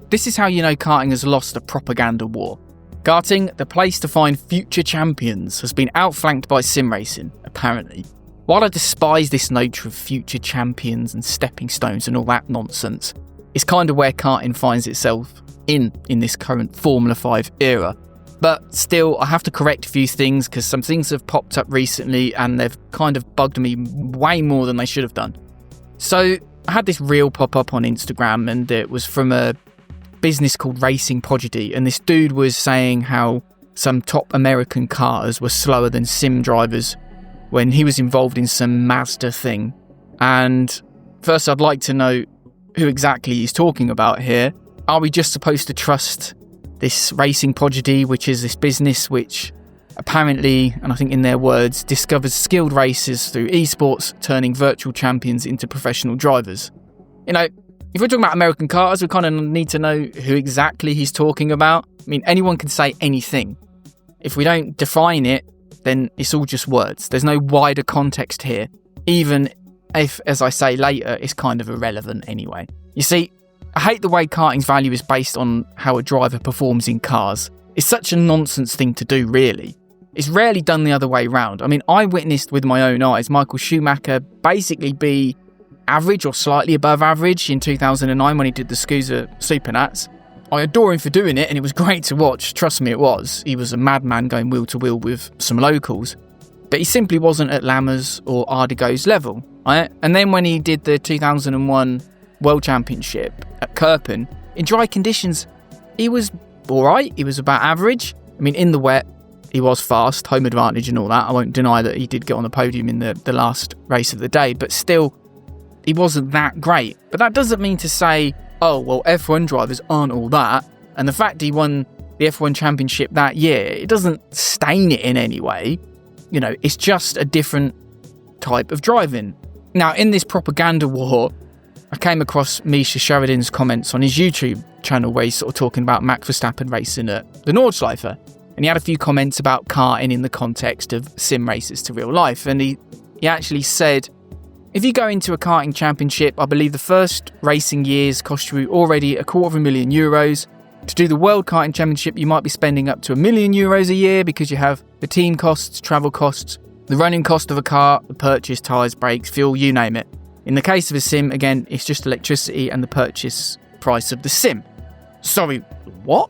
this is how you know karting has lost the propaganda war. Karting, the place to find future champions, has been outflanked by sim racing, apparently. While I despise this notion of future champions and stepping stones and all that nonsense, it's kind of where karting finds itself in this current Formula 5 era. But still, I have to correct a few things because some things have popped up recently and they've kind of bugged me way more than they should have done. So I had this reel pop up on Instagram, and it was from a business called Racing Prodigy, and this dude was saying how some top American karters were slower than sim drivers when he was involved in some Mazda thing. And first, I'd like to know who exactly he's talking about here. Are we just supposed to trust this Racing Prodigy, which is this business which apparently, and I think in their words, discovers skilled racers through esports, turning virtual champions into professional drivers? You know, if we're talking about American karters, we kind of need to know who exactly he's talking about. I mean, anyone can say anything. If we don't define it, then it's all just words. There's no wider context here, even if, as I say later, it's kind of irrelevant anyway. You see, I hate the way karting's value is based on how a driver performs in cars. It's such a nonsense thing to do, really. It's rarely done the other way round. I mean, I witnessed with my own eyes Michael Schumacher basically be average or slightly above average in 2009 when he did the SCUSA Supernats. I adore him for doing it, and it was great to watch. Trust me, it was. He was a madman going wheel to wheel with some locals. But he simply wasn't at Lammers or Ardigo's level. Right? And then when he did the 2001 World Championship at Kirpen, in dry conditions, he was alright, he was about average. I mean, in the wet, he was fast, home advantage and all that. I won't deny that he did get on the podium in the last race of the day, but still, he wasn't that great. But that doesn't mean to say, oh, well, F1 drivers aren't all that, and the fact he won the F1 Championship that year, it doesn't stain it in any way. You know, it's just a different type of driving. Now, in this propaganda war, I came across Misha Sheridan's comments on his YouTube channel where he's sort of talking about Max Verstappen racing at the Nordschleife. And he had a few comments about karting in the context of sim races to real life. And he actually said, if you go into a karting championship, I believe the first racing years cost you already €250,000. To do the World Karting Championship, you might be spending up to €1 million a year because you have the team costs, travel costs, the running cost of a car, the purchase, tyres, brakes, fuel, you name it. In the case of a sim, again, it's just electricity and the purchase price of the sim. Sorry, what?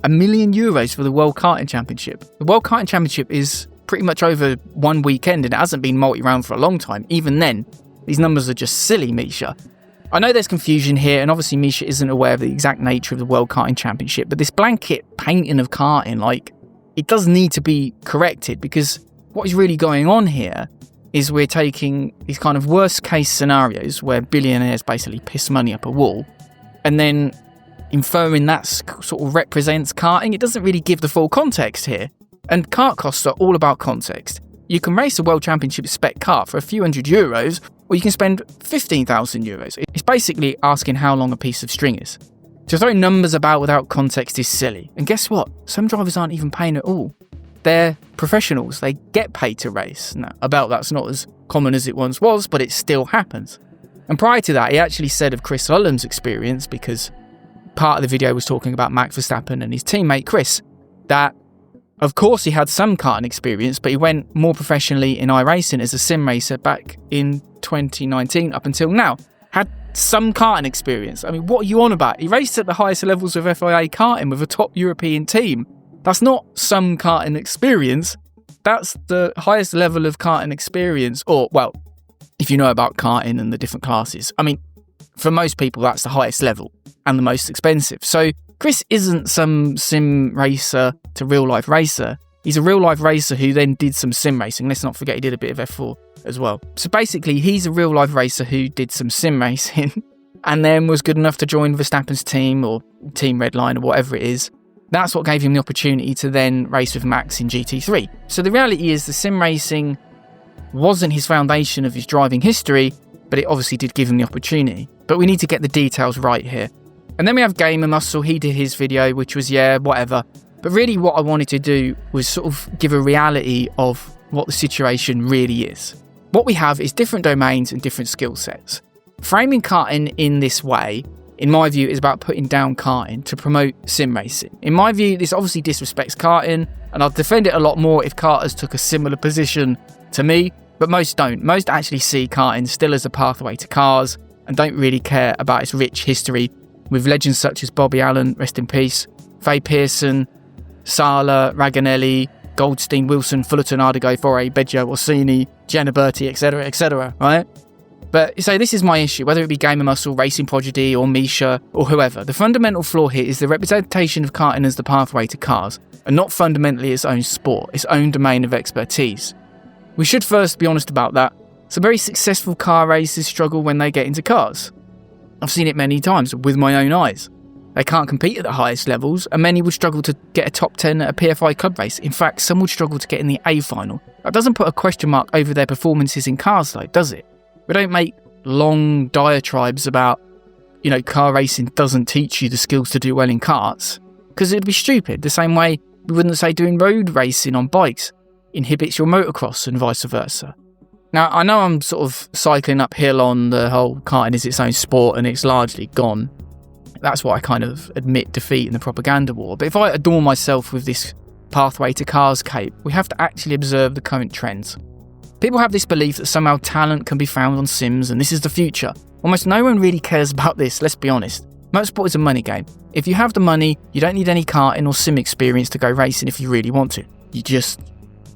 €1 million for the World Karting Championship. The World Karting Championship is pretty much over one weekend and it hasn't been multi-round for a long time. Even then, these numbers are just silly, Misha. I know there's confusion here, and obviously Misha isn't aware of the exact nature of the World Karting Championship, but this blanket painting of karting, it does need to be corrected, because what is really going on here is we're taking these kind of worst case scenarios where billionaires basically piss money up a wall and then inferring that sort of represents karting. It doesn't really give the full context here. And kart costs are all about context. You can race a World Championship spec kart for a few €100, or you can spend €15,000. It's basically asking how long a piece of string is. To throw numbers about without context is silly. And guess what? Some drivers aren't even paying at all. They're professionals. They get paid to race. Now, that's not as common as it once was, but it still happens. And prior to that, he actually said of Chris Ullum's experience, because part of the video was talking about Max Verstappen and his teammate Chris, that of course he had some karting experience, but he went more professionally in iRacing as a sim racer back in 2019 up until now. Had some karting experience. I mean, what are you on about? He raced at the highest levels of FIA karting with a top European team. That's not some karting experience. That's the highest level of karting experience. Or, well, if you know about karting and the different classes. I mean, for most people, that's the highest level and the most expensive. So Chris isn't some sim racer to real life racer. He's a real life racer who then did some sim racing. Let's not forget he did a bit of F4 as well. So basically, he's a real life racer who did some sim racing and then was good enough to join Verstappen's team or Team Redline or whatever it is. That's what gave him the opportunity to then race with Max in GT3. So the reality is the sim racing wasn't his foundation of his driving history, but it obviously did give him the opportunity. But we need to get the details right here. And then we have Gamer Muscle. He did his video, which was, whatever. But really what I wanted to do was sort of give a reality of what the situation really is. What we have is different domains and different skill sets. Framing karting in this way, in my view, is about putting down karting to promote sim racing. In my view, this obviously disrespects karting, and I'd defend it a lot more if karters took a similar position to me, but most don't. Most actually see karting still as a pathway to cars and don't really care about its rich history with legends such as Bobby Allen, rest in peace, Faye Pearson, Sala, Raganelli, Goldstein, Wilson, Fullerton, Ardigo, Foray, Beggio, Orsini, Gianna Berti, etc., right? But so this is my issue, whether it be Gamer Muscle, Racing Prodigy, or Misha, or whoever. The fundamental flaw here is the representation of karting as the pathway to cars, and not fundamentally its own sport, its own domain of expertise. We should first be honest about that. Some very successful car racers struggle when they get into cars. I've seen it many times with my own eyes. They can't compete at the highest levels, and many would struggle to get a top 10 at a PFI club race. In fact, some would struggle to get in the A final. That doesn't put a question mark over their performances in cars though, does it? We don't make long diatribes about, car racing doesn't teach you the skills to do well in karts, because it'd be stupid. The same way we wouldn't say doing road racing on bikes inhibits your motocross and vice versa. Now, I know I'm sort of cycling uphill on the whole karting is its own sport and it's largely gone. That's why I kind of admit defeat in the propaganda war. But if I adorn myself with this pathway to cars cape, we have to actually observe the current trends. People have this belief that somehow talent can be found on sims and this is the future. Almost no one really cares about this, let's be honest. Motorsport is a money game. If you have the money, you don't need any karting or sim experience to go racing if you really want to. You just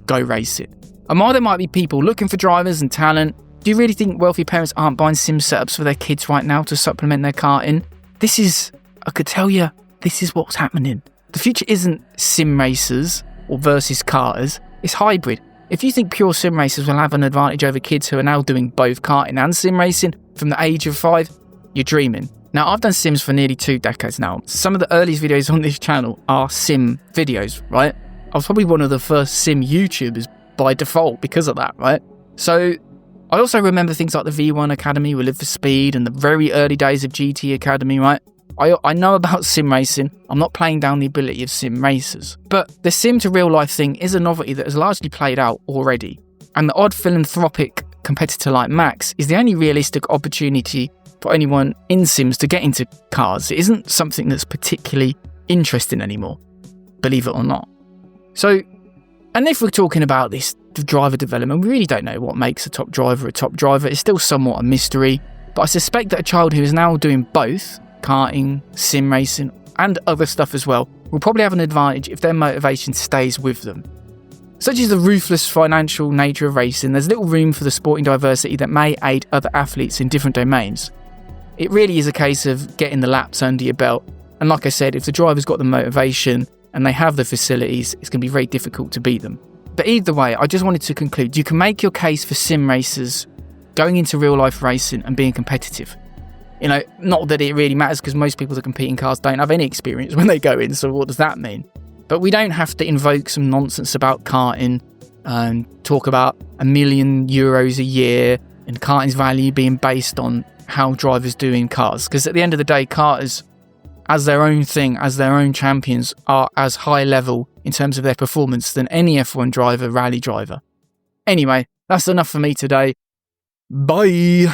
go race it. And while there might be people looking for drivers and talent, do you really think wealthy parents aren't buying sim setups for their kids right now to supplement their karting? I could tell you, this is what's happening. The future isn't sim racers or versus karters, it's hybrid. If you think pure sim racers will have an advantage over kids who are now doing both karting and sim racing from the age of 5, you're dreaming. Now, I've done sims for nearly 2 decades now. Some of the earliest videos on this channel are sim videos, right? I was probably one of the first sim YouTubers by default because of that, right? So I also remember things like the V1 Academy, We Live for Speed, and the very early days of GT Academy, right? I know about sim racing. I'm not playing down the ability of sim racers. But the sim to real life thing is a novelty that has largely played out already. And the odd philanthropic competitor like Max is the only realistic opportunity for anyone in sims to get into cars. It isn't something that's particularly interesting anymore, believe it or not. So, and if we're talking about this driver development, we really don't know what makes a top driver a top driver. It's still somewhat a mystery. But I suspect that a child who is now doing both, karting, sim racing, and other stuff as well, will probably have an advantage if their motivation stays with them. Such as the ruthless financial nature of racing, there's little room for the sporting diversity that may aid other athletes in different domains. It really is a case of getting the laps under your belt. And like I said, if the driver's got the motivation and they have the facilities, it's going to be very difficult to beat them. But either way, I just wanted to conclude, you can make your case for sim racers going into real life racing and being competitive. Not that it really matters because most people that compete in cars don't have any experience when they go in, so what does that mean? But we don't have to invoke some nonsense about karting and talk about €1 million a year and karting's value being based on how drivers do in cars. Because at the end of the day, karters, as their own thing, as their own champions, are as high level in terms of their performance than any F1 driver, rally driver. Anyway, that's enough for me today. Bye!